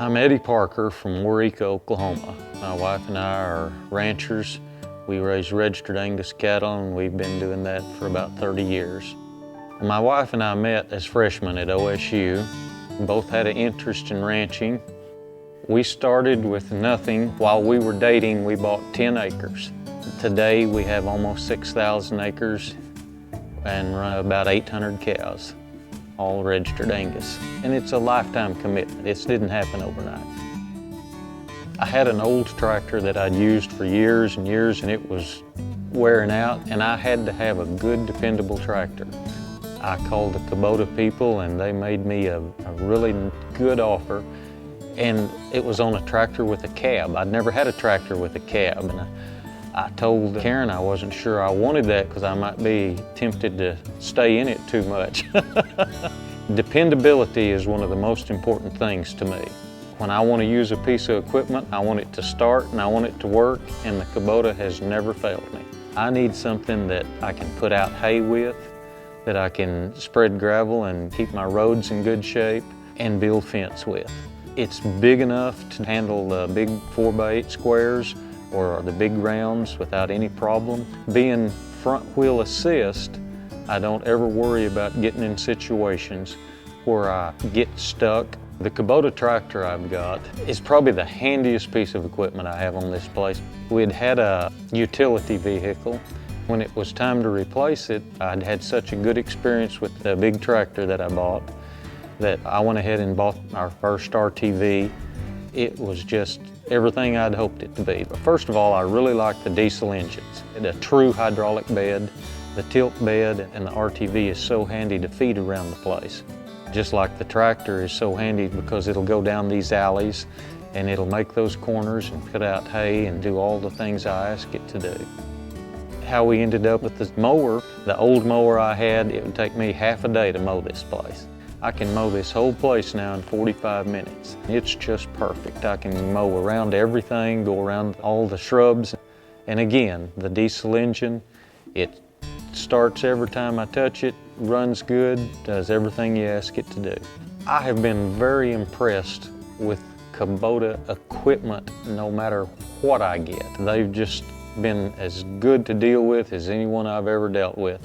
I'm Eddie Parker from Waurika, Oklahoma. My wife and I are ranchers. We raise registered Angus cattle, and we've been doing that for about 30 years. My wife and I met as freshmen at OSU. We both had an interest in ranching. We started with nothing. While we were dating, we bought 10 acres. Today we have almost 6,000 acres and run about 800 cows, all registered Angus. And it's a lifetime commitment. It didn't happen overnight. I had an old tractor that I'd used for years and years, and it was wearing out, and I had to have a good, dependable tractor. I called the Kubota people, and they made me a really good offer. And it was on a tractor with a cab. I'd never had a tractor with a cab. And I told Karen I wasn't sure I wanted that because I might be tempted to stay in it too much. Dependability is one of the most important things to me. When I want to use a piece of equipment, I want it to start and I want it to work, and the Kubota has never failed me. I need something that I can put out hay with, that I can spread gravel and keep my roads in good shape, and build fence with. It's big enough to handle the big 4x8 squares or the big rounds without any problem. Being front wheel assist, I don't ever worry about getting in situations where I get stuck. The Kubota tractor I've got is probably the handiest piece of equipment I have on this place. We'd had a utility vehicle. When it was time to replace it, I'd had such a good experience with the big tractor that I bought that I went ahead and bought our first RTV. It was just everything I'd hoped it to be. But first of all, I really liked the diesel engines. A true hydraulic bed, the tilt bed, and the RTV is so handy to feed around the place. Just like the tractor is so handy because it'll go down these alleys and it'll make those corners and put out hay and do all the things I ask it to do. How we ended up with this mower, the old mower I had, it would take me half a day to mow this place. I can mow this whole place now in 45 minutes. It's just perfect. I can mow around everything, go around all the shrubs. And again, the diesel engine, it starts every time I touch it, runs good, does everything you ask it to do. I have been very impressed with Kubota equipment no matter what I get. They've just been as good to deal with as anyone I've ever dealt with.